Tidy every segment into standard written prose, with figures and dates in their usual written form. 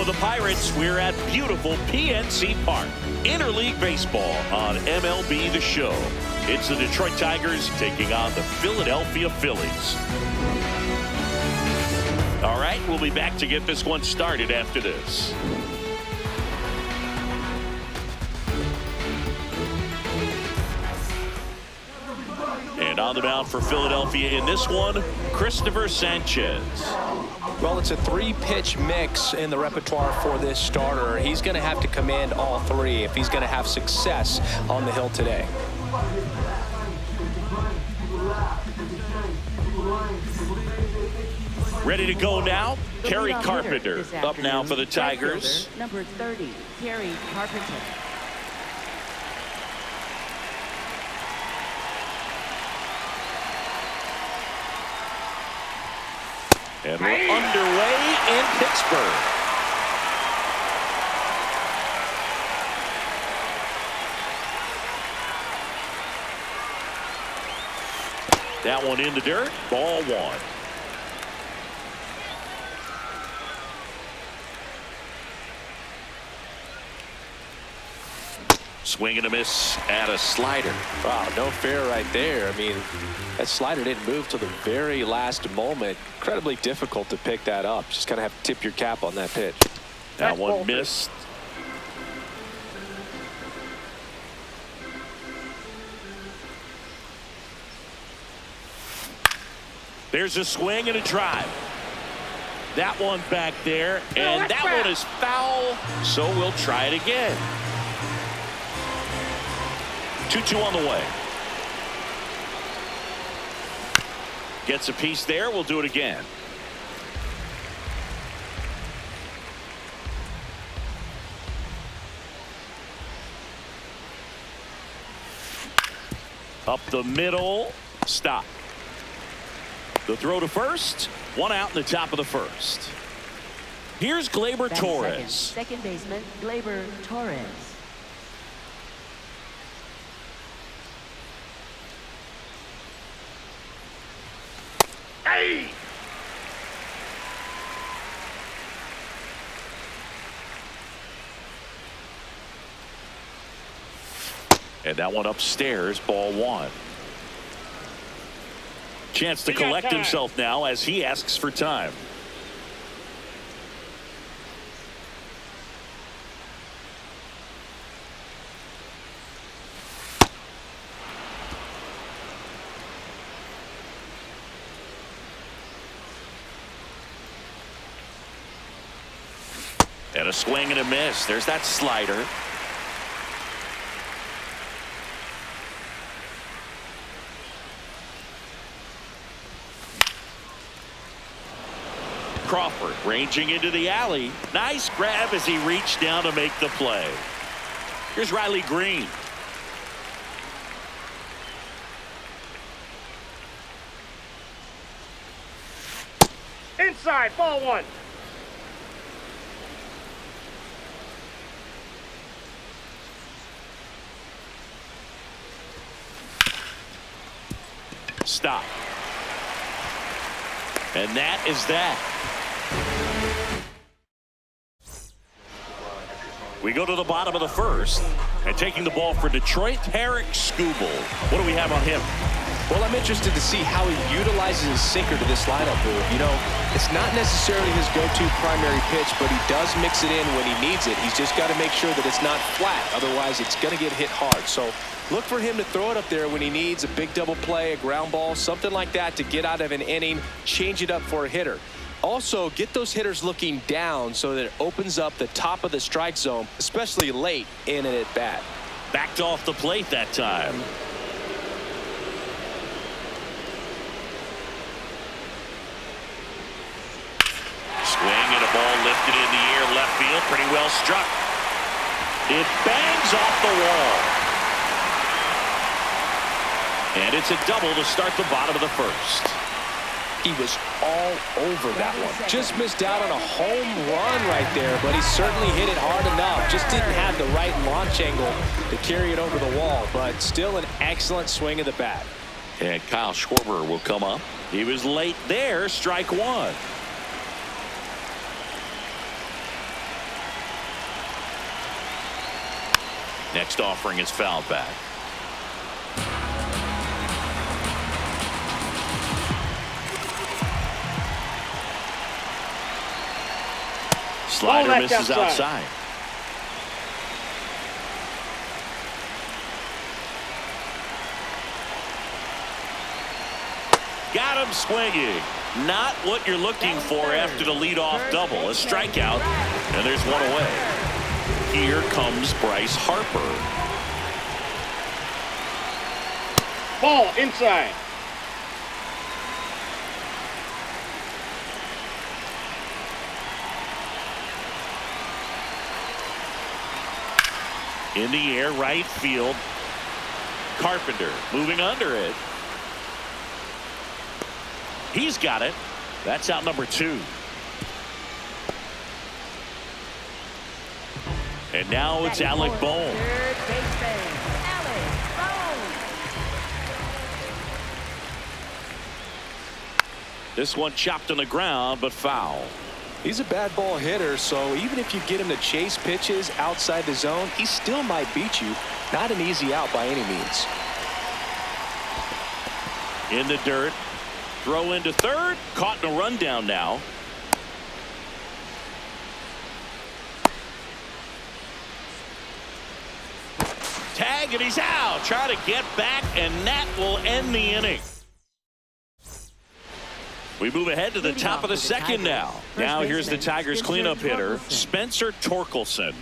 of the Pirates. We're at beautiful PNC Park. Interleague baseball on MLB The Show. It's the Detroit Tigers taking on the Philadelphia Phillies. All right, we'll be back to get this one started after this. And on the mound for Philadelphia in this one, Christopher Sanchez. Well, it's a three-pitch mix in the repertoire for this starter. He's going to have to command all three if he's going to have success on the hill today. Ready to go now, Kerry Carpenter up now for the Tigers. Number 30, Kerry Carpenter. And we're underway in Pittsburgh. That one in the dirt, ball one. Swing and a miss at a slider. Wow, no fair right there. I mean, that slider didn't move till the very last moment. Incredibly difficult to pick that up. Just kind of have to tip your cap on that pitch. That one missed. There's a swing and a drive. That one back there, and that one is foul, so we'll try it again. 2-2 on the way. Gets a piece there. We'll do it again. Up the middle. Stop. The throw to first. One out in the top of the first. Here's Gleyber Torres. Second baseman, Gleyber Torres. Hey! And that one upstairs, ball one. Chance to collect himself now as he asks for time. And a swing and a miss. There's that slider. Crawford ranging into the alley. Nice grab as he reached down to make the play. Here's Riley Green. Inside, ball one. Stop. And that is that. We go to the bottom of the first, and taking the ball for Detroit, Tarik Skubal. What do we have on him? Well, I'm interested to see how he utilizes his sinker to this lineup, Boo. You know, it's not necessarily his go-to primary pitch, but he does mix it in when he needs it. He's just got to make sure that it's not flat. Otherwise, it's going to get hit hard. So look for him to throw it up there when he needs a big double play, a ground ball, something like that to get out of an inning, change it up for a hitter. Also, get those hitters looking down so that it opens up the top of the strike zone, especially late in an at-bat. Backed off the plate that time. Swing and a ball lifted in the air, left field, pretty well struck. It bangs off the wall. And it's a double to start the bottom of the first. He was all over that one. Just missed out on a home run right there, but he certainly hit it hard enough. Just didn't have the right launch angle to carry it over the wall, but still an excellent swing of the bat. And Kyle Schwarber will come up. He was late there, strike one. Next offering is fouled back. Slider misses outside. Got him swinging. Not what you're looking for after the leadoff double. A strikeout, and there's one away. Here comes Bryce Harper. Ball inside. In the air, right field. Carpenter moving under it. He's got it. That's out number 2. And now it's Alec Bohm. Third baseman, Alec Bohm. This one chopped on the ground, but foul. He's a bad ball hitter, so even if you get him to chase pitches outside the zone, he still might beat you. Not an easy out by any means. In the dirt. Throw into third. Caught in a rundown now. Tag, and he's out. Try to get back, and that will end the inning. We move ahead to the top of the second now. Now here's the Tigers cleanup hitter, Spencer Torkelson.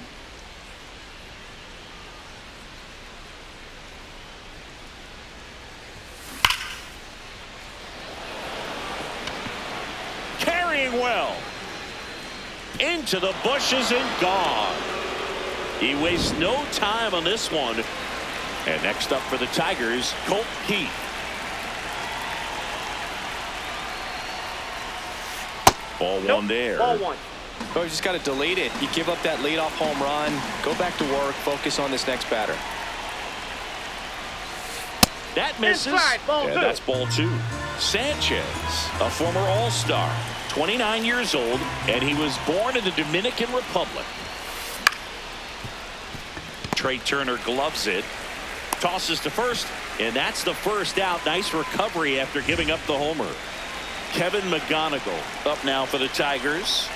Carrying well. Into the bushes and gone. He wastes no time on this one. And next up for the Tigers, Colt Keith. Ball one there. Ball one. Oh, you just got to delete it. You give up that leadoff home run. Go back to work. Focus on this next batter. That misses. Inside, ball and two. that's ball 2. Sanchez, a former All-Star, 29 years old, and he was born in the Dominican Republic. Trey Turner gloves it, tosses to first, and that's the first out. Nice recovery after giving up the homer. Kevin McGonigal up now for the Tigers.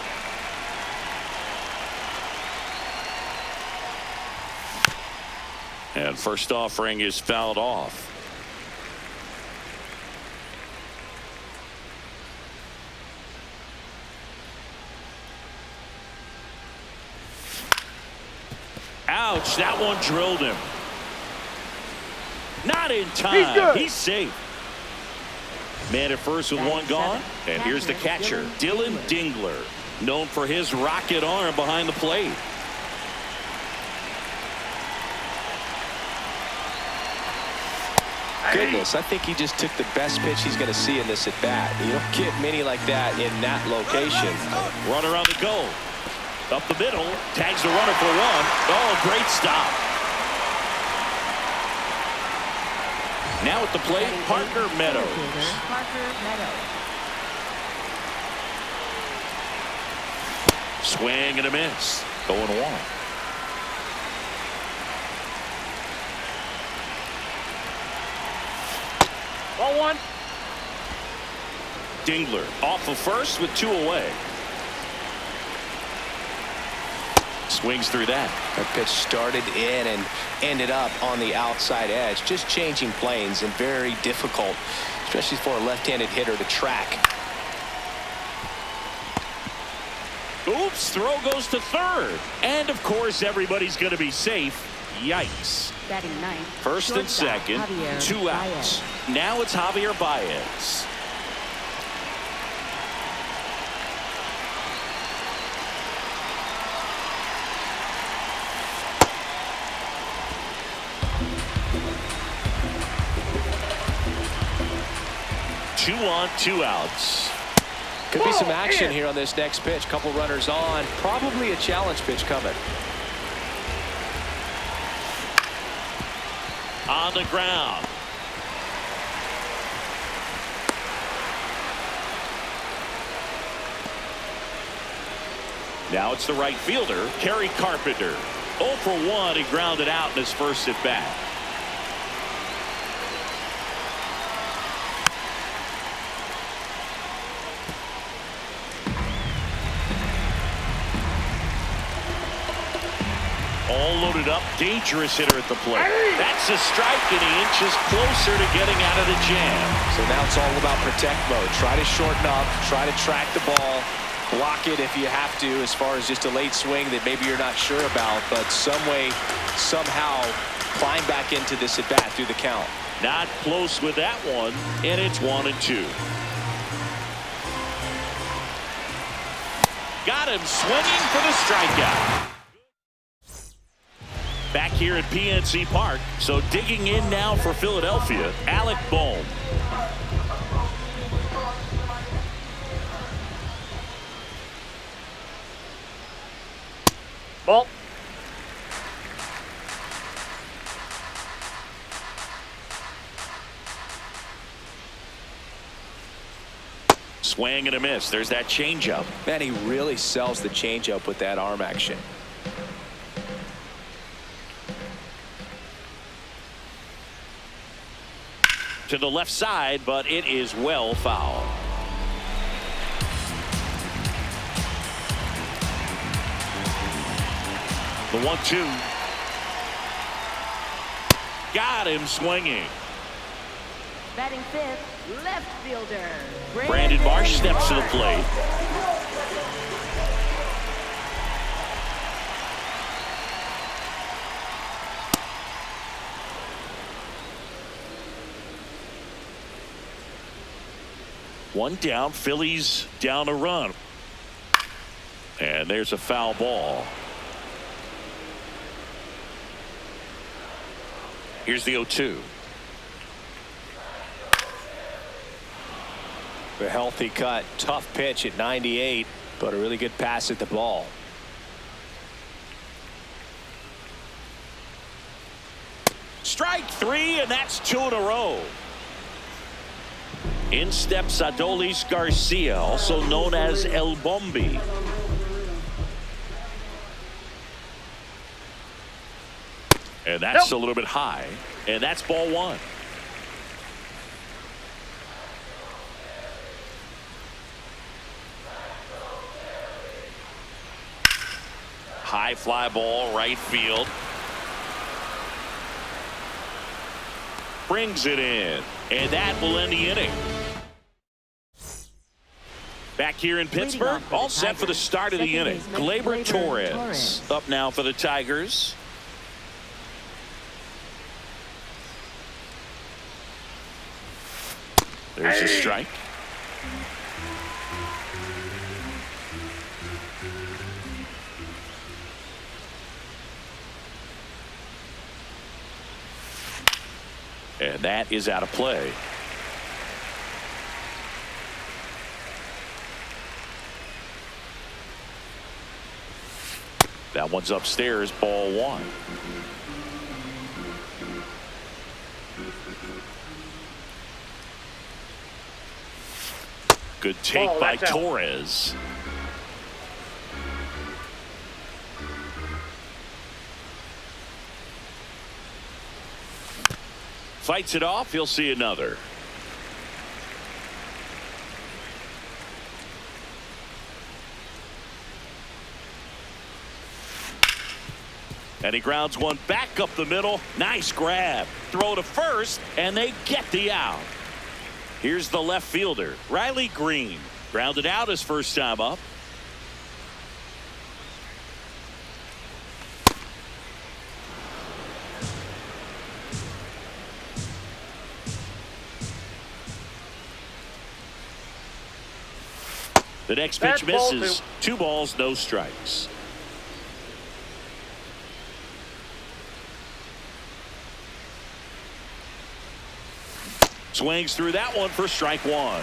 And first offering is fouled off. Ouch, that one drilled him. Not in time. He's safe. Man at first with one gone. And here's the catcher, Dylan Dingler, known for his rocket arm behind the plate. Goodness, I think he just took the best pitch he's going to see in this at bat. You don't get many like that in that location. Runner on the go. Up the middle, tags the runner for one. Oh, great stop. Now at the plate, Parker Meadows. Parker Meadows. Swing and a miss. 0-1. Ball one. Dingler off of first with 2 away. Swings through that. That pitch started in and ended up on the outside edge. Just changing planes and very difficult, especially for a left-handed hitter to track. Oops, throw goes to third. And of course, everybody's going to be safe. Yikes. Batting ninth. First and shortstop, second, Javier 2 outs. Now it's Javier Baez. Two on, 2 outs. Could be some action here on this next pitch. Couple runners on. Probably a challenge pitch coming. On the ground. Now it's the right fielder, Kerry Carpenter. 0 for 1. He grounded out in his first at bat. All loaded up, dangerous hitter at the plate. That's a strike, and he inches closer to getting out of the jam. So now it's all about protect mode. Try to shorten up, try to track the ball, block it if you have to, as far as just a late swing that maybe you're not sure about, but some way, somehow climb back into this at bat through the count. Not close with that one, and it's 1-2. Got him swinging for the strikeout. Back here at PNC Park, so digging in now for Philadelphia, Alec Bohm. Ball. Swing and a miss. There's that changeup. Man, he really sells the changeup with that arm action. To the left side, but it is well foul. The 1-2. Got him swinging. Batting fifth, left fielder. Brandon Marsh steps to the plate. One down, Phillies down a run. And there's a foul ball. Here's the 0-2. A healthy cut, tough pitch at 98, but a really good pass at the ball. Strike 3, and that's 2 in a row. In steps Adolis Garcia, also known as El Bombi. And that's a little bit high, and that's ball 1. High fly ball, right field. Brings it in, and that will end the inning. Back here in Pittsburgh, all set for the start of the inning. Gleyber Torres up now for the Tigers. There's a strike. And that is out of play. That one's upstairs, ball 1. Good take by Torres. Fights it off. He'll see another. And he grounds one back up the middle. Nice grab. Throw to first, and they get the out. Here's the left fielder, Riley Green. Grounded out his first time up. The next pitch misses. 2 balls, no strikes. Swings through that one for strike 1.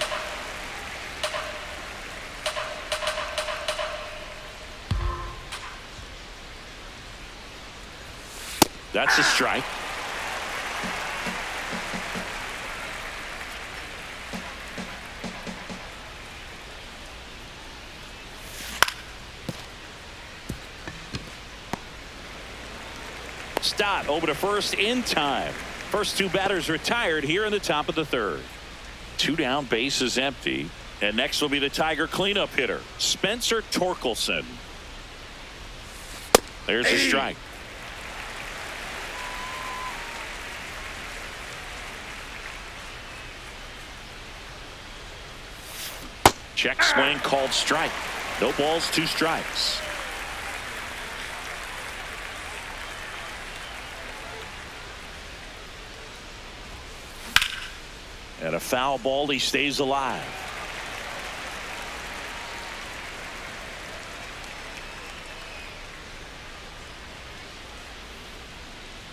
That's a strike. Stott over to first in time. First two batters retired here in the top of the third. Two down, bases empty. And next will be the Tiger cleanup hitter, Spencer Torkelson. There's a strike. Check swing called strike. No balls, two strikes. And a foul ball, he stays alive.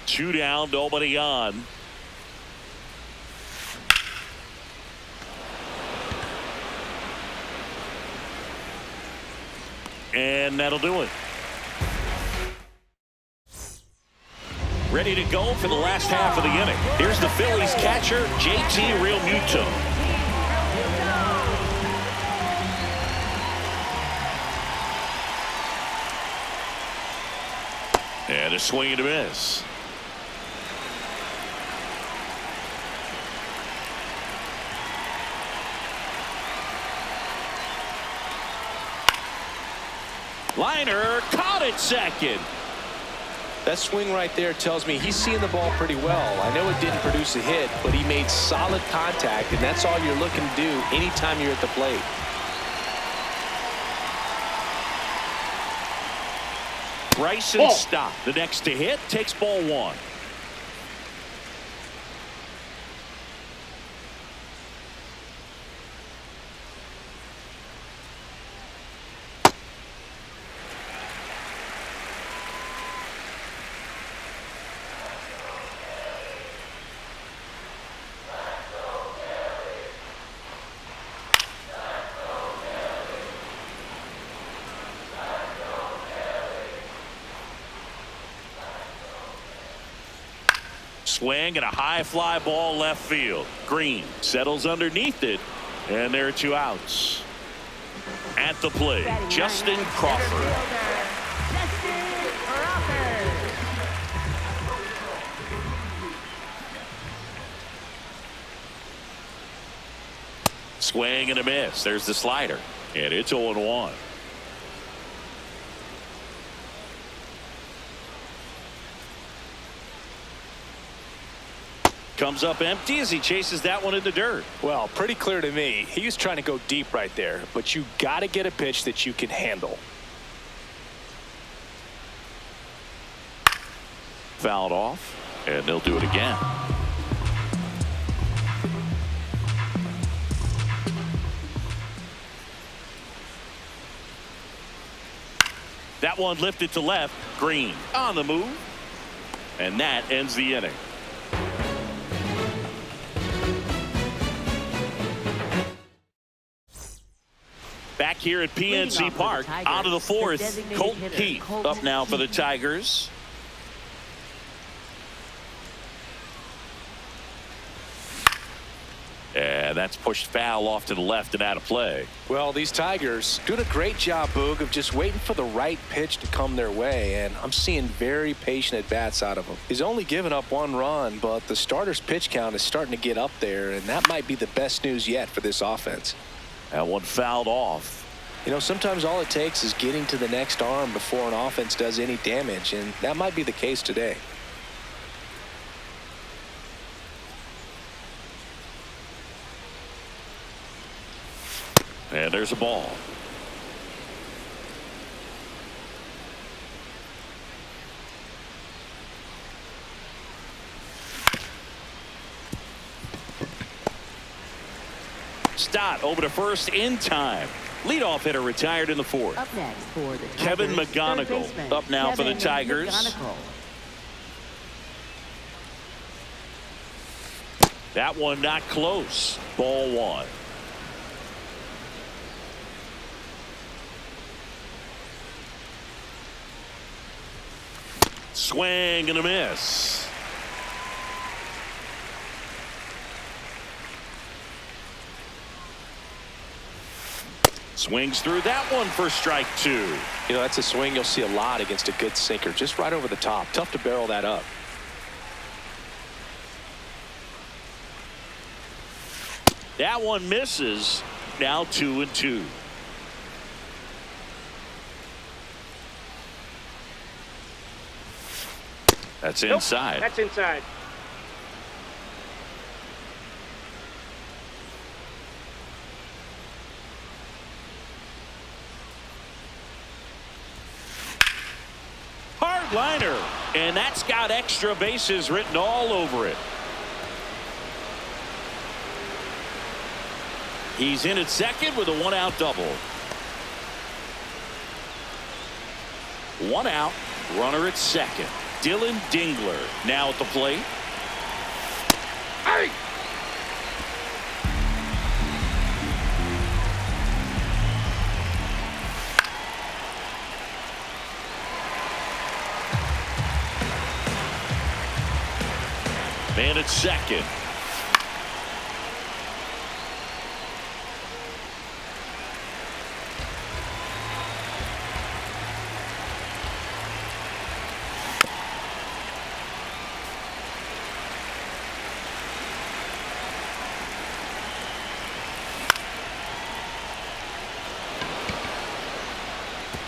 Two down, nobody on. And that'll do it. Ready to go for the last half of the inning. Here's the Phillies catcher, JT Realmuto. And a swing and a miss. Liner caught it second. That swing right there tells me he's seeing the ball pretty well. I know it didn't produce a hit, but he made solid contact, and that's all you're looking to do anytime you're at the plate. Bryson Stott, the next to hit, takes ball one. Swing and a high fly ball left field. Green settles underneath it, and there are two outs. At the plate, Justin Crawford. Swing and a miss. There's the slider, and it's 0-1. Comes up empty as he chases that one in the dirt. Well, pretty clear to me. He was trying to go deep right there, but you got to get a pitch that you can handle. Fouled off, and they'll do it again. That one lifted to left. Green on the move, and that ends the inning. Back here at PNC Park, out of the fourth, Colton Keith up now for the Tigers. And that's pushed foul off to the left and out of play. Well, these Tigers doing a great job, Boog, of just waiting for the right pitch to come their way, and I'm seeing very patient at-bats out of them. He's only given up one run, but the starter's pitch count is starting to get up there, and that might be the best news yet for this offense. That one fouled off. You know, sometimes all it takes is getting to the next arm before an offense does any damage, and that might be the case today. And there's a ball. Stott over to first in time. Leadoff hitter retired in the fourth. Up next for the Kevin Tigers, McGonigal third baseman, up now for the Kevin Tigers. McGonigal. That one not close. Ball one. Swing and a miss. Swings through that one for strike 2. You know, that's a swing you'll see a lot against a good sinker. Just right over the top. Tough to barrel that up. That one misses. Now 2-2. That's inside. Nope, that's inside. Hard liner. And that's got extra bases written all over it. He's in at second with a 1-out double. 1 out. Runner at second. Dylan Dingler now at the plate. Hey! Man at second.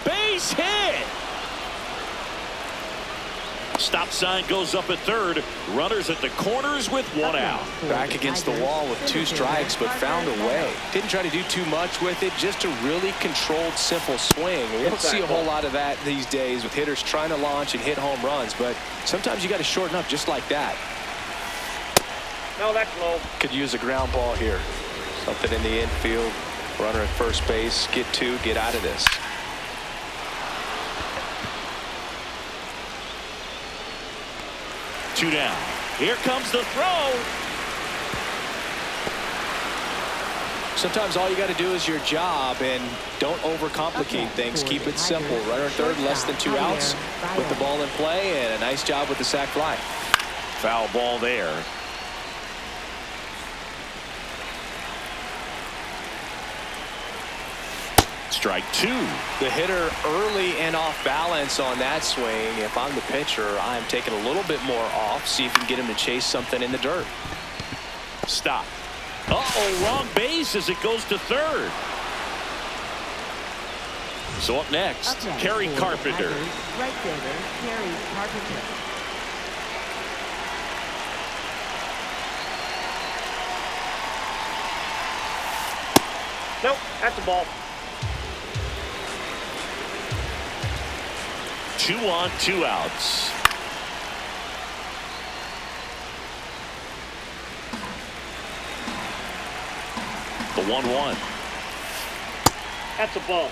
Base hit. Stop sign goes up at third. Runners at the corners with 1 out. Back against the wall with 2 strikes, but found a way. Didn't try to do too much with it. Just a really controlled, simple swing. We don't see a whole lot of that these days with hitters trying to launch and hit home runs, but sometimes you got to shorten up just like that. No, that's low. Could use a ground ball here. Something in the infield. Runner at first base. Get 2. Get out of this. Two down. Here comes the throw. Sometimes all you got to do is your job and don't overcomplicate things. Keep it simple. Runner at third, less than 2 outs. Put the ball in play, and a nice job with the sac fly. Foul ball there. Strike 2. The hitter early and off balance on that swing. If I'm the pitcher, I'm taking a little bit more off. See if you can get him to chase something in the dirt. Stop. Uh-oh, wrong base as it goes to third. So up next, Kerry Carpenter. Right fielder, Kerry Carpenter. Nope, that's a ball. 2 on, 2 outs. The 1-1. That's a ball.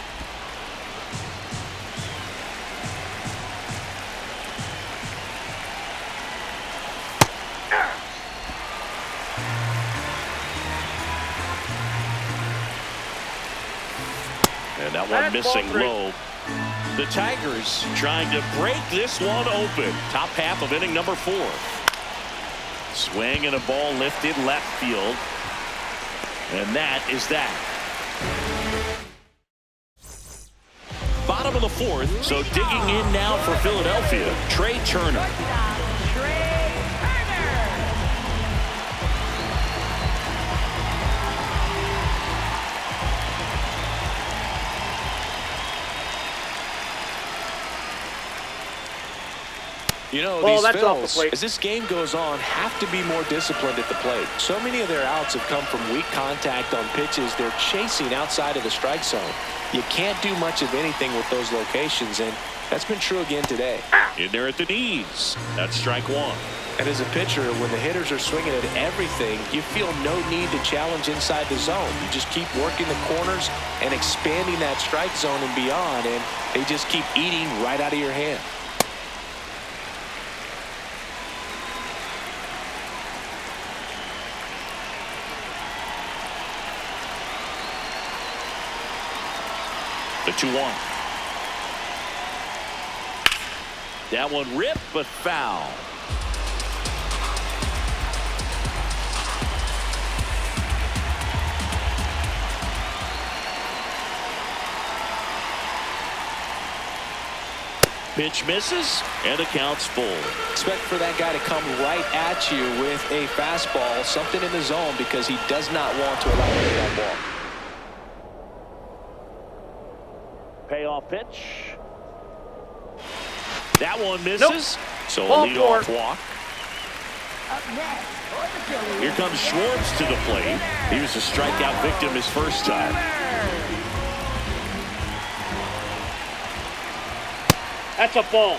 And that one missing low. The Tigers trying to break this one open. Top half of inning number 4. Swing and a ball lifted left field. And that is that. Bottom of the 4th, so digging in now for Philadelphia, Trey Turner. You know, Well, these that's off the Phils, plate. as this game goes on, have to be more disciplined at the plate. So many of their outs have come from weak contact on pitches they're chasing outside of the strike zone. You can't do much of anything with those locations, and that's been true again today. In there at the knees. That's strike 1. And as a pitcher, when the hitters are swinging at everything, you feel no need to challenge inside the zone. You just keep working the corners and expanding that strike zone and beyond, and they just keep eating right out of your hand. The 2-1. That one ripped, but foul. Pitch misses, and the count's full. Expect for that guy to come right at you with a fastball, something in the zone, because he does not want to allow you to hit that ball. Payoff pitch. That one misses. Nope. So a Ball leadoff four. walk. Up next for the Phillies. Here comes Schwartz to the plate. He was a strikeout victim his first time. That's a ball.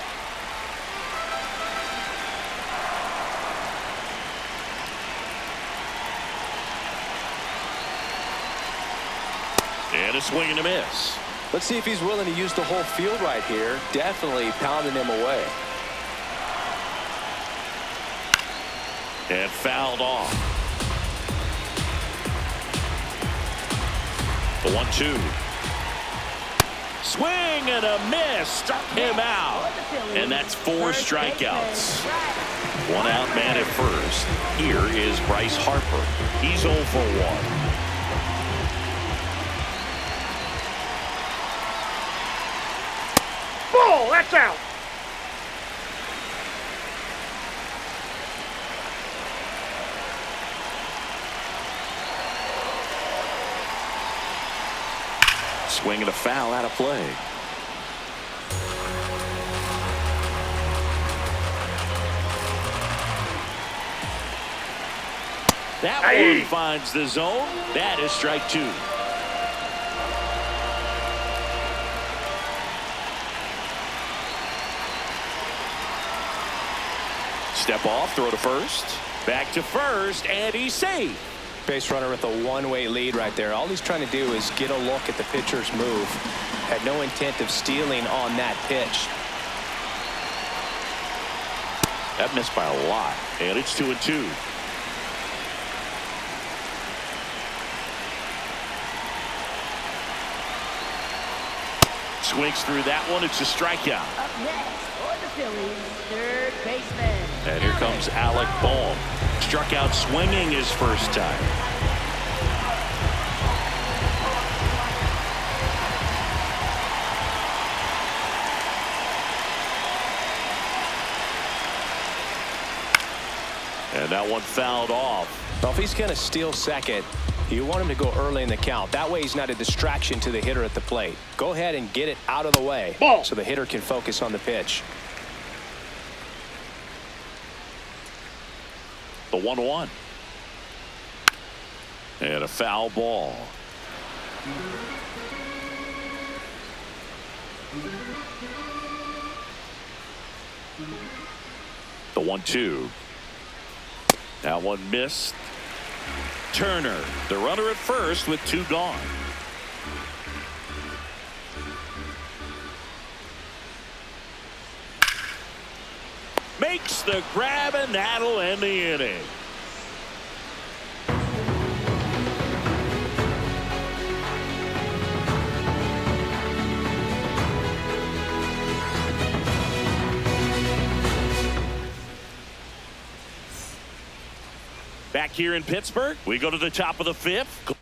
And a swing and a miss. Let's see if he's willing to use the whole field right here. Definitely pounding him away. And fouled off. The 1-2. Swing and a miss. Struck him out. And that's 4 strikeouts. 1 out, man at first. Here is Bryce Harper. He's 0 for 1. Ball. That's out. Swing and a foul out of play. That one finds the zone. That is strike 2. Step off, throw to first. Back to first, and he's safe. Base runner with a one-way lead right there. All he's trying to do is get a look at the pitcher's move. Had no intent of stealing on that pitch. That missed by a lot, and it's 2-2. Swings through that one. It's a strikeout. Up next for the Phillies, third baseman. And here comes Alec Bohm. Struck out swinging his first time. And that one fouled off. Well, if he's going to steal second, you want him to go early in the count. That way he's not a distraction to the hitter at the plate. Go ahead and get it out of the way so the hitter can focus on the pitch. The 1-1. And a foul ball. The 1-2. That one missed. Turner, the runner at first with 2 gone. Makes the grab, and that'll end the inning. Back here in Pittsburgh, we go to the top of the 5th.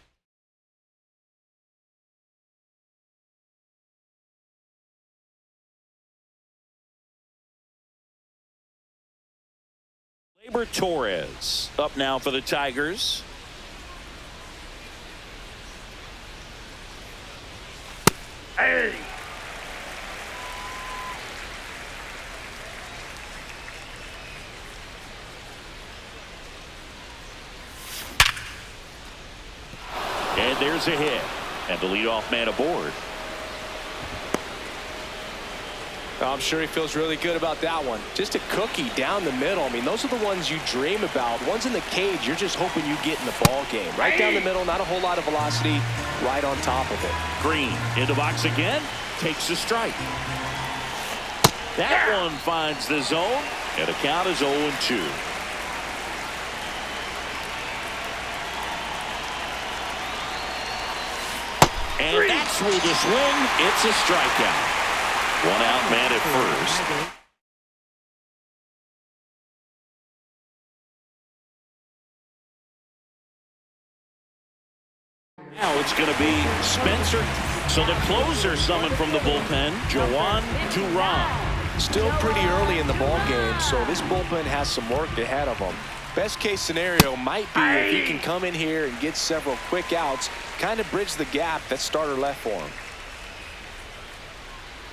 Torres up now for the Tigers. Hey. And there's a hit. And the leadoff man aboard. I'm sure he feels really good about that one. Just a cookie down the middle. I mean, those are the ones you dream about. Ones in the cage, you're just hoping you get in the ball game. Right down the middle, not a whole lot of velocity, right on top of it. Green in the box again, takes a strike. That one finds the zone, and the count is 0-2. And that's through the swing. It's a strikeout. 1 out, man at first. Now it's going to be Spencer. So the closer summoned from the bullpen, Joan Duran. Still pretty early in the ball game, so this bullpen has some work ahead of them. Best case scenario might be if he can come in here and get several quick outs, kind of bridge the gap that starter left for him.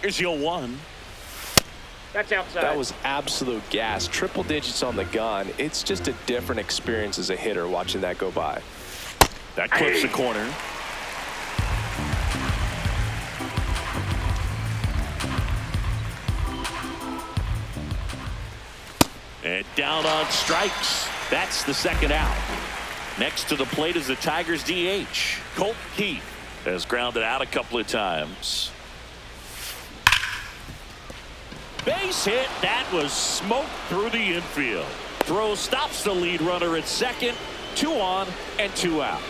Here's your 1. That's outside. That was absolute gas. Triple digits on the gun. It's just a different experience as a hitter watching that go by. That clips the corner. And down on strikes. That's the second out. Next to the plate is the Tigers DH. Colt Keith has grounded out a couple of times. Base hit. That was smoked through the infield. Throw stops the lead runner at second. 2 on and 2 out.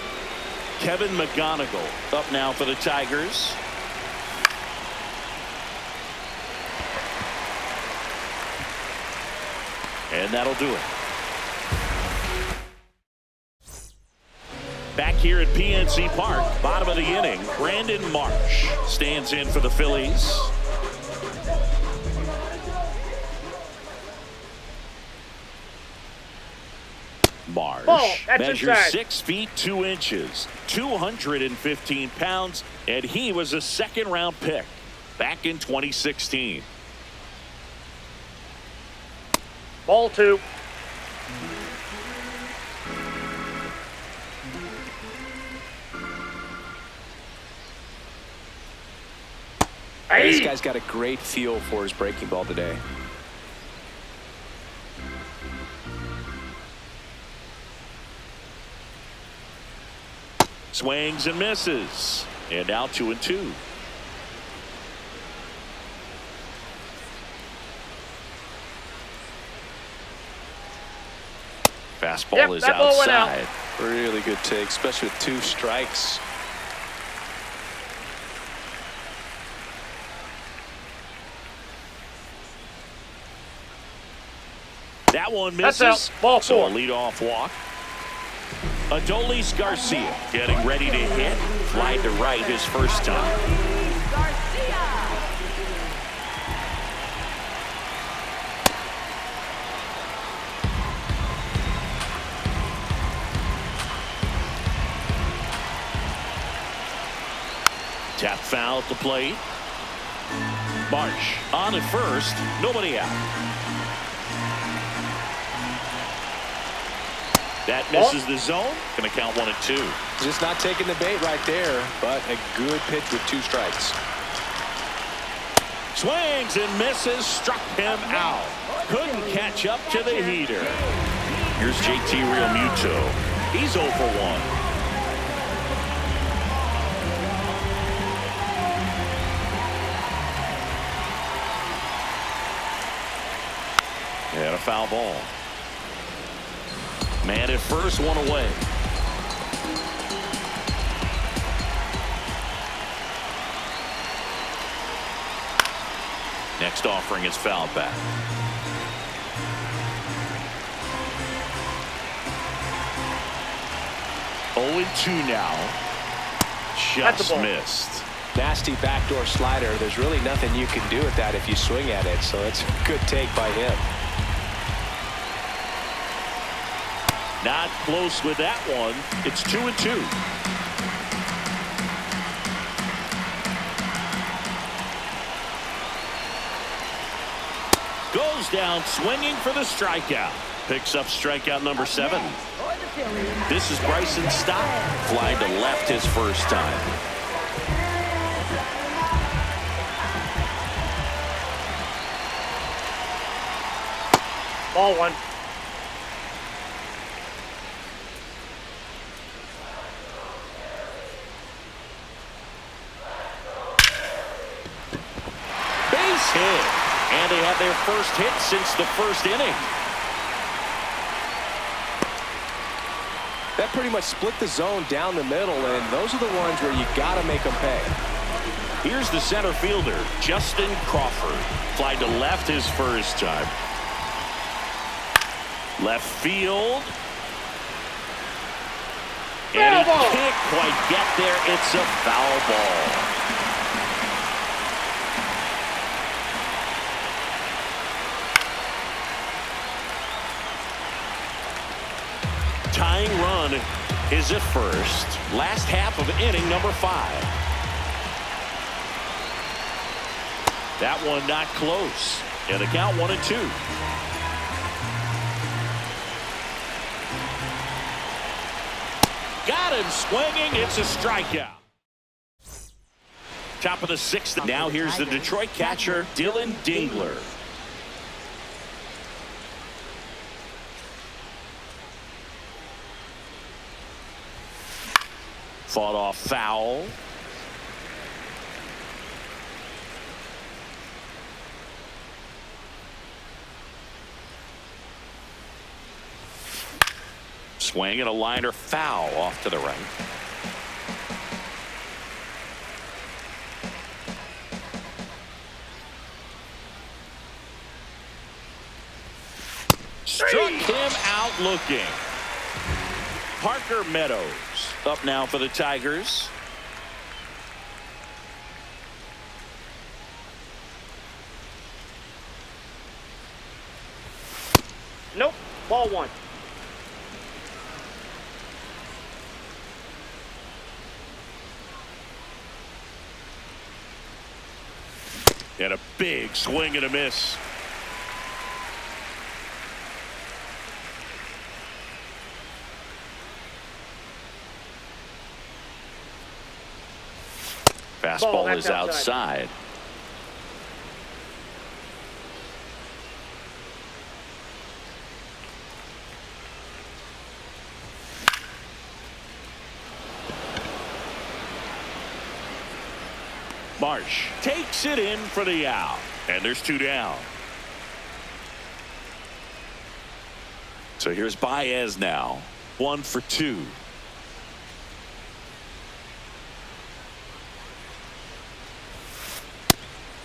Kevin McGonigal up now for the Tigers. And that'll do it. Back here at PNC Park, bottom of the inning, Brandon Marsh stands in for the Phillies. Marsh measures 6 feet 2 inches, 215 pounds, and he was a second-round pick back in 2016. Ball 2. This guy's got a great feel for his breaking ball today. Swings and misses. And now 2-2. Fastball is outside. Really good take, especially with 2 strikes. That one misses. That's out. Ball 4. So a leadoff walk. Adolis Garcia getting ready to hit. Fly to right his first time. Tap foul at the plate. Marsh on at first. Nobody out. That misses the zone. Going to count 1 and 2. Just not taking the bait right there, but a good pitch with 2 strikes. Swings and misses. Struck him out. Couldn't catch up to the heater. Here's JT Realmuto. He's 0 for 1. And a foul ball. Man at first, 1 away. Next offering is fouled back. 0-2 now. Just missed. Nasty backdoor slider. There's really nothing you can do with that if you swing at it, so it's a good take by him. Not close with that one. It's 2-2. Goes down swinging for the strikeout. Picks up strikeout number 7. This is Bryson Stott. Flying to left his first time. Ball 1. Hit. And they have their first hit since the first inning. That pretty much split the zone down the middle, and those are the ones where you got to make them pay. Here's the center fielder, Justin Crawford. Fly to left his first time. Left field. And he can't quite get there. It's a foul ball. tying run is at first. Last half of inning number 5. That one not close. And the count 1-2. Got him swinging. It's a strikeout. Top of the 6th. Now here's the Detroit catcher, Dylan Dingler. Fought off foul. Swing and a liner foul off to the right. Struck him out looking. Parker Meadows up now for the Tigers. Nope. Ball 1. And a big swing and a miss. Fastball is outside. Marsh takes it in for the out. And there's 2 down. So here's Baez now. 1 for 2.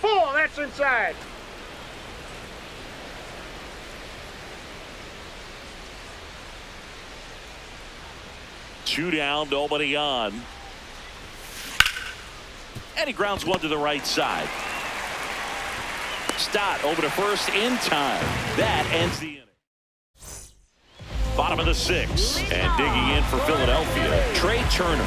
Oh, that's inside. Two down, nobody on. And he grounds one to the right side. Stott over to first in time. That ends the inning. Bottom of the 6th. And digging in for Philadelphia, Trey Turner.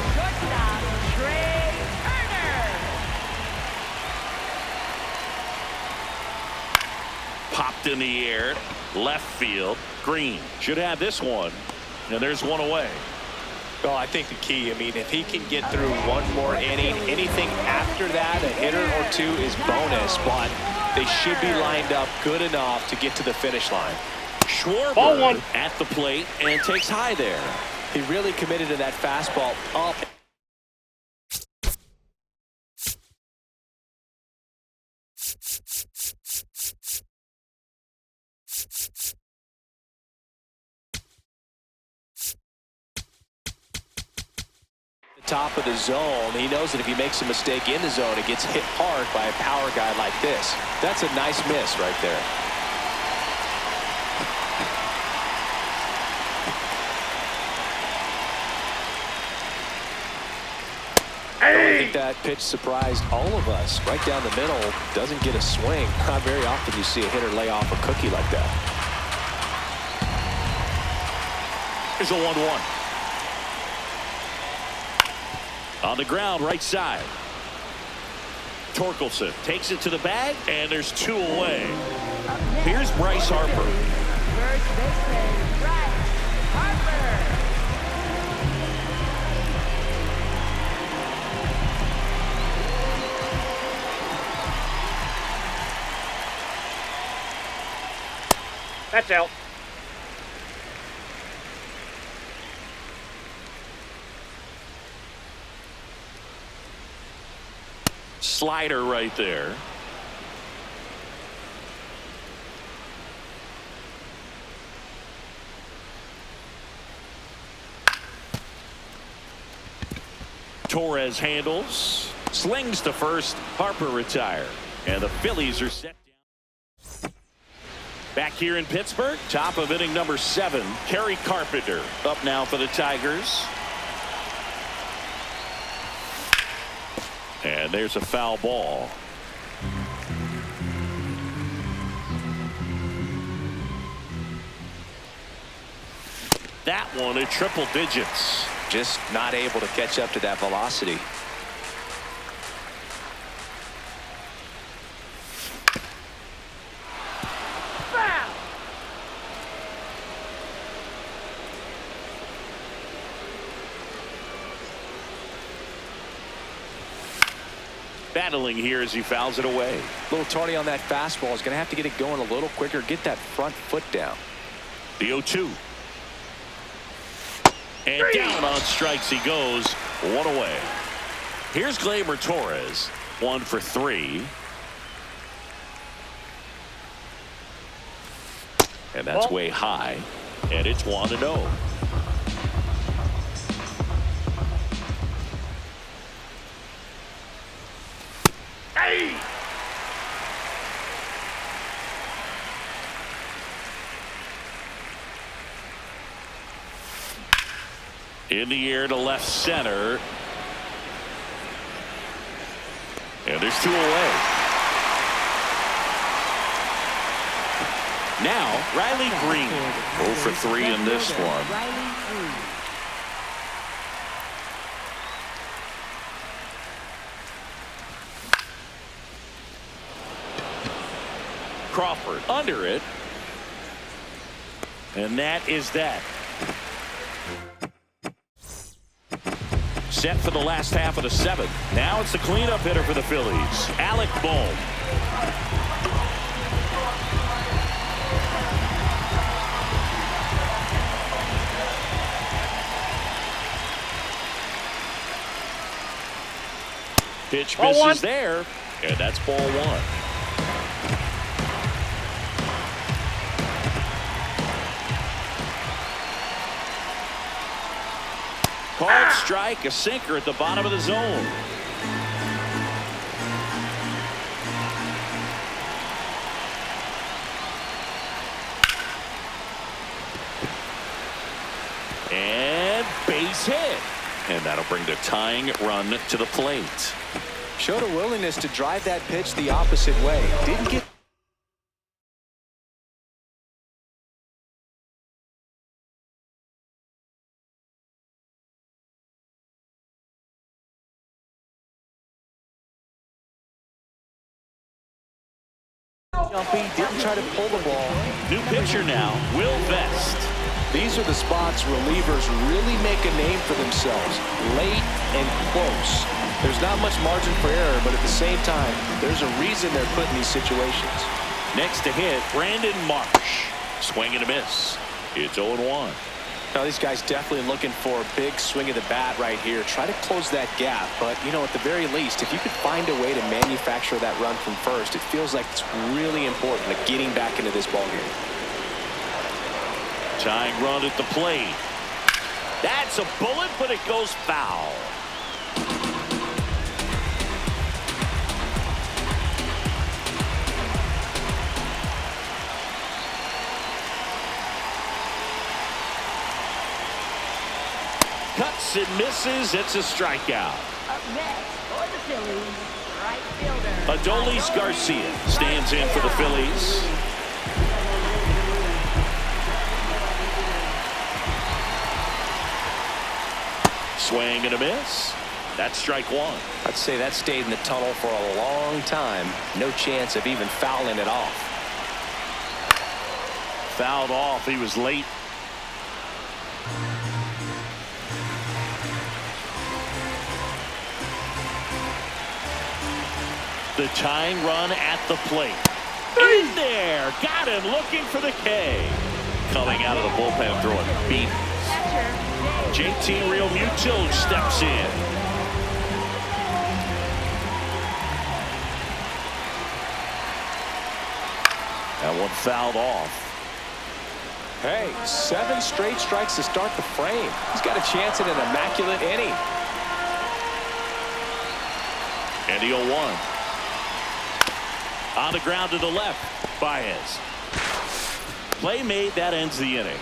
Popped in the air. Left field. Green should have this one. And there's one away. Well, I think the key, if he can get through one more inning, anything after that, a hitter or 2 is bonus, but they should be lined up good enough to get to the finish line. Schwarber at the plate and takes high there. He really committed to that fastball up. Top of the zone. He knows that if he makes a mistake in the zone, it gets hit hard by a power guy like this. That's a nice miss right there. I think that pitch surprised all of us. Right down the middle, doesn't get a swing. Not very often you see a hitter lay off a cookie like that. Here's a 1-1. On the ground, right side. Torkelson takes it to the bag, and there's 2 away. Here's Bryce Harper. First baseman, Bryce Harper. That's out. Slider right there. Torres handles, slings to first. Harper retired, and the Phillies are set down. Back here in Pittsburgh, top of inning number 7, Kerry Carpenter up now for the Tigers. And there's a foul ball. that one at triple digits. Just not able to catch up to that velocity. Foul. Battling here as he fouls it away. A little tardy on that fastball. Is going to have to get it going a little quicker. Get that front foot down. The 0-2. And down on strikes he goes. One away. Here's Gleyber Torres. 1 for 3. And that's way high. And it's 1-0. Hey! In the air to left center. And there's 2 away. Now, Riley Green. 0 for 3 in this one. Riley Green. Crawford under it. And that is that. Set for the last half of the 7th. Now it's the cleanup hitter for the Phillies, Alec Bohm. Pitch Ball misses one. there, and that's ball 1. Called strike, a sinker at the bottom of the zone. And base hit. And that'll bring the tying run to the plate. Showed a willingness to drive that pitch the opposite way. Didn't get jumpy, didn't try to pull the ball. New pitcher now, Will Vest. These are the spots relievers really make a name for themselves. Late and close. There's not much margin for error, but at the same time, there's a reason they're put in these situations. Next to hit, Brandon Marsh. Swing and a miss. It's 0-1. Now these guys definitely looking for a big swing of the bat right here. Try to close that gap, but you know, at the very least, if you could find a way to manufacture that run from first, it feels like it's really important to getting back into this ballgame. Tying run at the plate. That's a bullet, but it goes foul. Cuts and misses. It's a strikeout. Up next for the Phillies, right fielder Adolis Garcia stands in for the Phillies. Swing and a miss. That's strike 1. I'd say that stayed in the tunnel for a long time. No chance of even fouling it off. Fouled off. He was late. The tying run at the plate. In there. Got him looking for the K. Coming out of the bullpen throwing beat. JT Real Mutil steps in. That one fouled off. Hey, 7 straight strikes to start the frame. He's got a chance at an immaculate inning. And the 0-1. On the ground to the left. Baez. Play made. That ends the inning.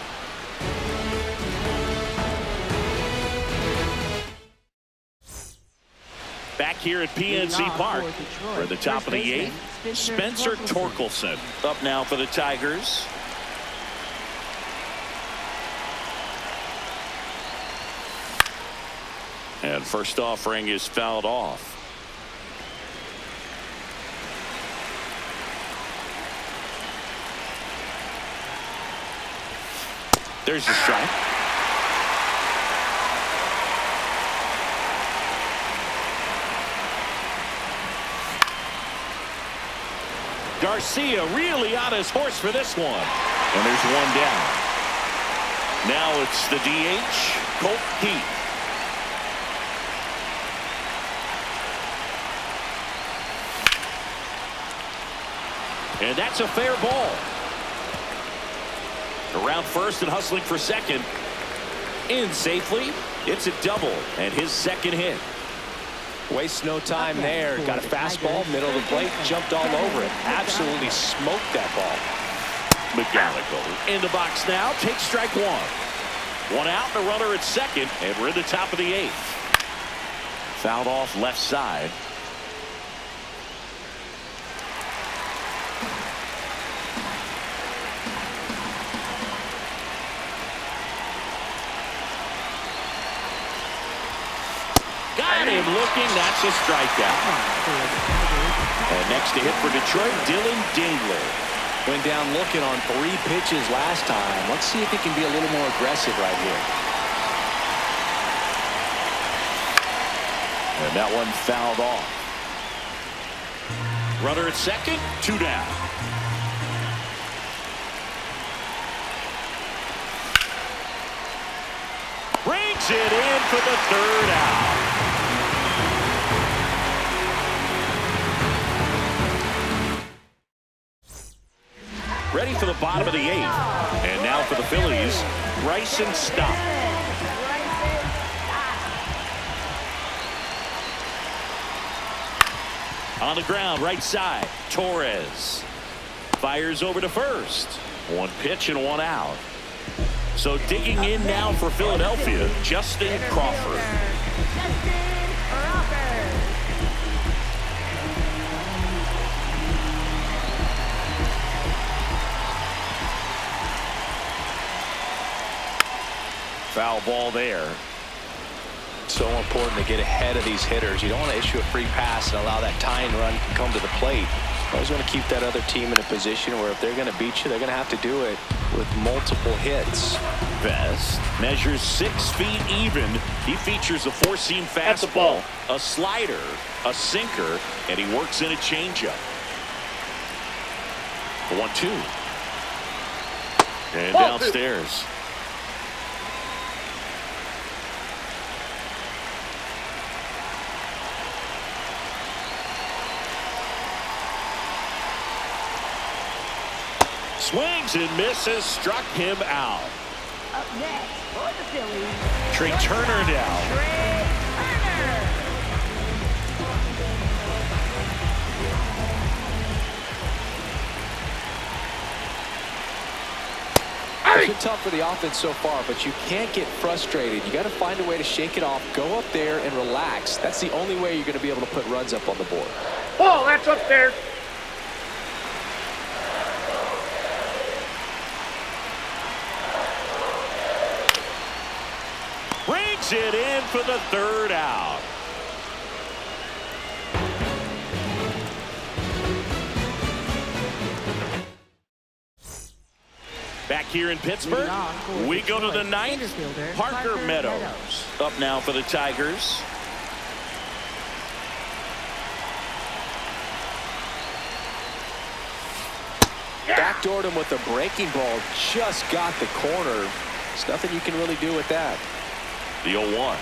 Back here at PNC Park. We're at the top of the 8th. Spencer Torkelson up now for the Tigers. And first offering is fouled off. There's the strike. Garcia really on his horse for this one. And there's one down. Now it's the DH, Colt Heath. And that's a fair ball. Around first and hustling for second. In safely. It's a double and his second hit. Wastes no time there. Got a fastball, middle of the plate, jumped all over it. Absolutely smoked that ball. McGonagall in the box now. Takes strike one. One out and a runner at second. And we're in the top of the eighth. Fouled off left side. Got him looking. That's a strikeout. And next to hit for Detroit, Dylan Dingler. Went down looking on 3 pitches last time. Let's see if he can be a little more aggressive right here. And that one fouled off. Runner at second, 2 down. Brings it in for the 3rd out. Ready for the bottom of the 8th. And now for the Phillies, Bryson Stott. On the ground, right side, Torres. Fires over to first. 1 pitch and 1 out. So digging in now for Philadelphia, Justin Crawford. Foul ball there. So important to get ahead of these hitters. You don't want to issue a free pass and allow that tying run to come to the plate. You always want to keep that other team in a position where if they're going to beat you, they're going to have to do it with multiple hits. Vest measures 6 feet even. He features a 4-seam fastball, a slider, a sinker, and he works in a changeup. 1-2. And downstairs. Swings and misses, struck him out. Up next for the Phillies, Trey Turner down. Trey Turner. It's been tough for the offense so far, but you can't get frustrated. You got to find a way to shake it off, go up there and relax. That's the only way you're going to be able to put runs up on the board. Oh, that's up there. Brings it in for the 3rd out. Back here in Pittsburgh, we go to the 9th. Parker Meadows up now for the Tigers. Backdoored him with a breaking ball. Just got the corner. There's nothing you can really do with that. The 0-1.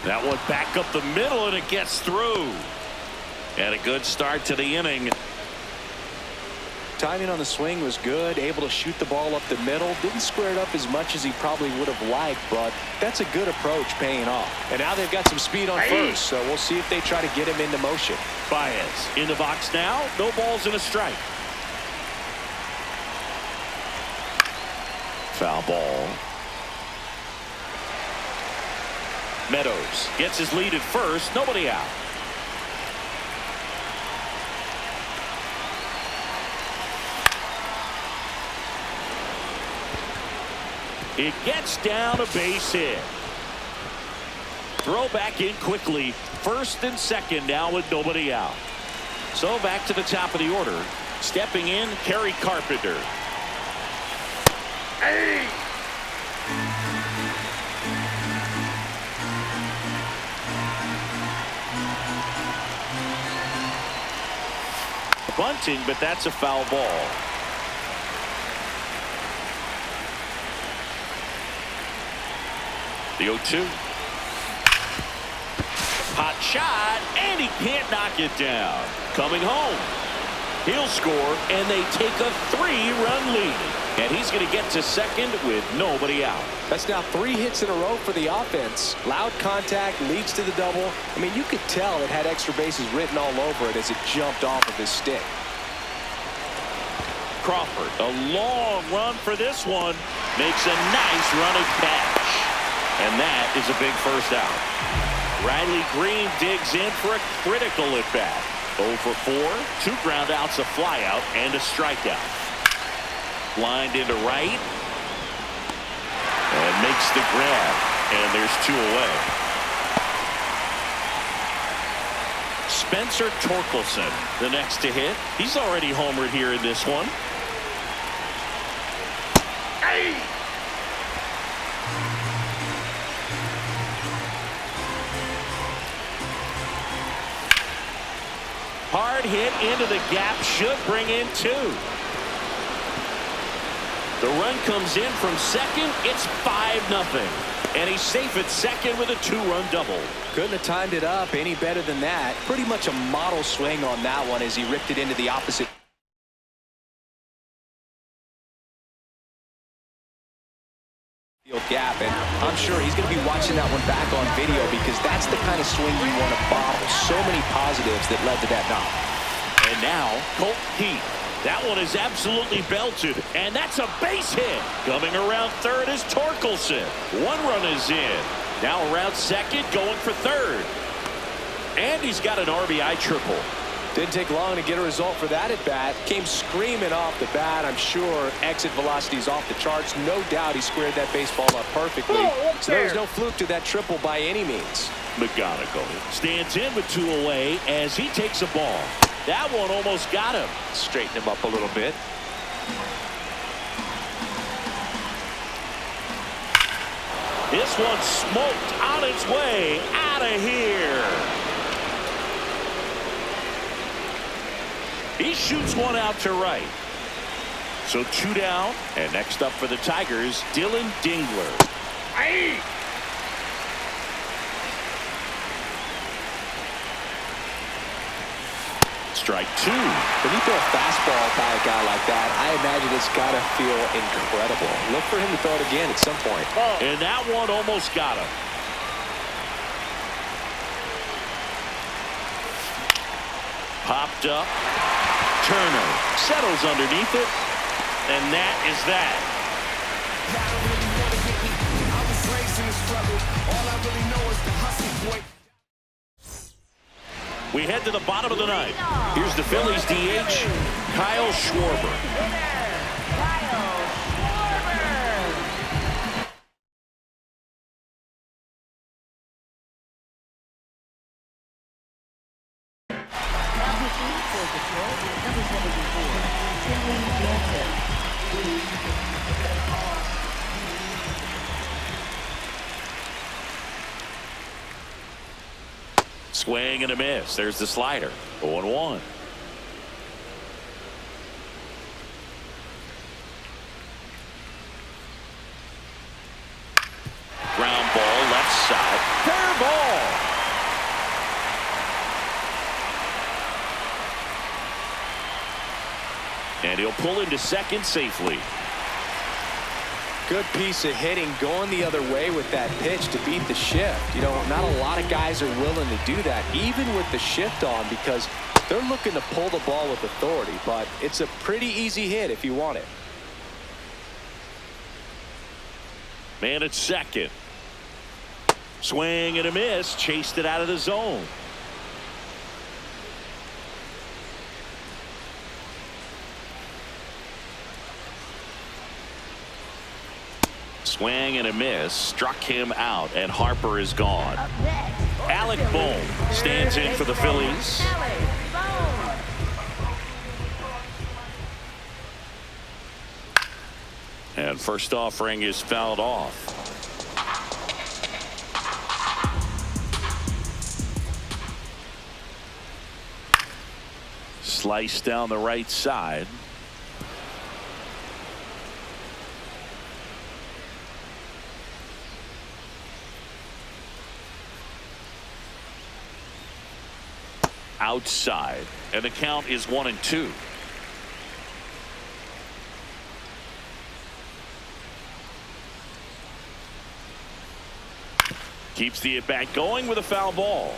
That one back up the middle, and it gets through. And a good start to the inning. Timing on the swing was good, able to shoot the ball up the middle. Didn't square it up as much as he probably would have liked, but that's a good approach paying off. And now they've got some speed on first, so we'll see if they try to get him into motion. Baez in the box now. No balls and a strike. Foul ball. Meadows gets his lead at first. Nobody out. It gets down a base hit. Throw back in quickly. First and second now with nobody out. So back to the top of the order. Stepping in, Kerry Carpenter. Hey! Bunting, but that's a foul ball. The 0-2. Hot shot, and he can't knock it down. Coming home. He'll score, and they take a 3-run lead. And he's going to get to second with nobody out. That's now 3 hits in a row for the offense. Loud contact leads to the double. I mean, you could tell it had extra bases written all over it as it jumped off of his stick. Crawford, a long run for this one. Makes a nice running catch. And that is a big first out. Riley Green digs in for a critical at-bat. 0 for 4, 2 ground outs, a flyout, and a strikeout. Lined into right. And makes the grab. And there's 2 away. Spencer Torkelson, the next to hit. He's already homered here in this one. Hey! Hard hit into the gap, should bring in 2. The run comes in from second. It's 5-0. And he's safe at second with a 2-run double. Couldn't have timed it up any better than that. Pretty much a model swing on that one as he ripped it into the opposite field gap. And I'm sure he's going to be watching that one back on video because that's the kind of swing you want to bottle. So many positives that led to that knock. And now, Colt Heath. That one is absolutely belted, and that's a base hit. Coming around third is Torkelson. 1 run is in. Now around second, going for third. And he's got an RBI triple. Didn't take long to get a result for that at bat. Came screaming off the bat. I'm sure exit velocity is off the charts. No doubt he squared that baseball up perfectly. So there was no fluke to that triple by any means. McGonigal stands in with 2 away as he takes a ball. That one almost got him. Straighten him up a little bit. This one smoked on its way out of here. He shoots one out to right. So 2 down, and next up for the Tigers, Dylan Dingler. Hey! Strike 2. When you throw a fastball by a guy like that, I imagine it's got to feel incredible. Look for him to throw it again at some point. And that one almost got him. Popped up. Turner settles underneath it. And that is that. We head to the bottom of the ninth. Here's the Phillies DH, Kyle Schwarber. Swing and a miss. There's the slider. 0-1. Ground ball left side. Fair ball. And he'll pull into second safely. Good piece of hitting going the other way with that pitch to beat the shift. You know, not a lot of guys are willing to do that, even with the shift on, because they're looking to pull the ball with authority. But it's a pretty easy hit if you want it. Man at second. Swing and a miss. Chased it out of the zone. Swing and a miss. Struck him out, and Harper is gone. Up next, for the Alec Phillies, Bohm stands in for the Phillies. Alec Bohm. And first offering is fouled off. Slice down the right side. Outside, and the count is 1-2. Keeps the at-bat going with a foul ball.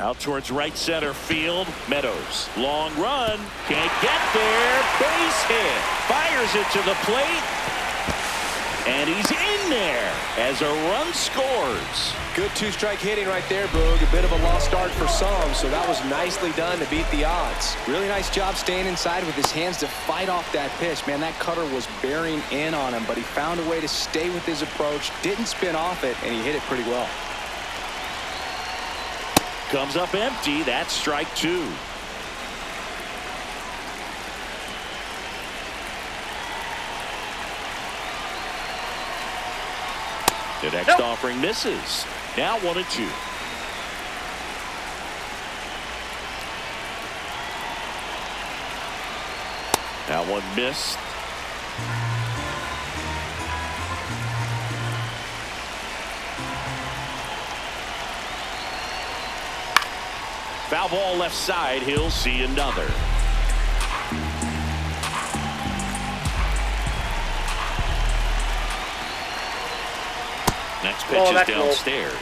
Out towards right center field. Meadows. Long run. Can't get there. Base hit. Fires it to the plate. And he's in there as a run scores. Good two-strike hitting right there, Boog. A bit of a lost start for some, so that was nicely done to beat the odds. Really nice job staying inside with his hands to fight off that pitch. Man, that cutter was bearing in on him, but he found a way to stay with his approach, didn't spin off it, and he hit it pretty well. Comes up empty. That's strike two. The next offering misses. Now 1-2. That one missed. Foul ball left side. He'll see another. Next pitch is downstairs.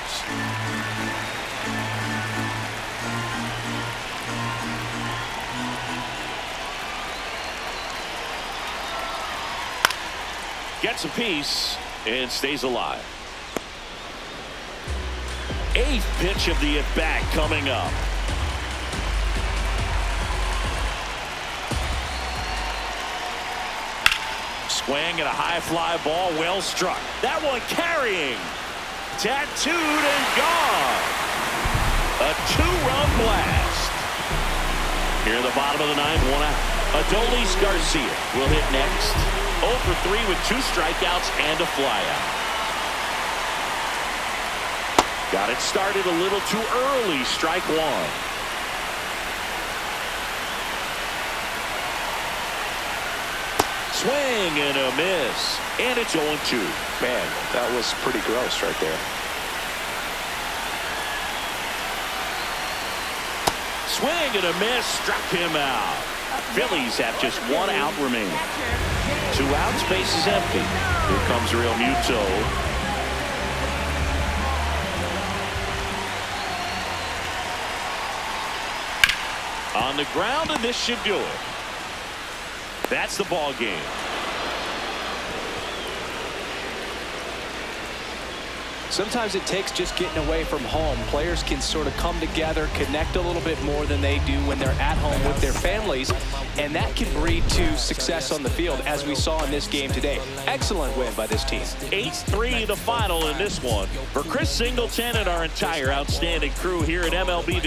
Gets a piece and stays alive. Eighth pitch of the at-bat coming up. Swing and a high fly ball, well struck. That one carrying. Tattooed and gone. A two-run blast. Here in the bottom of the ninth, one out. Adolis Garcia will hit next. 0 for 3 with 2 strikeouts and a flyout. Got it started a little too early. Strike one. Swing and a miss. And it's 0-2. Man, that was pretty gross right there. Swing and a miss. Struck him out. Phillies have just 1 out remaining. 2 outs. Base is empty. Here comes Real Muto. On the ground, and this should do it. That's the ball game. Sometimes it takes just getting away from home. Players can sort of come together, connect a little bit more than they do when they're at home with their families, and that can breed to success on the field, as we saw in this game today. Excellent win by this team. 8-3 the final in this one. For Chris Singleton and our entire outstanding crew here at MLB The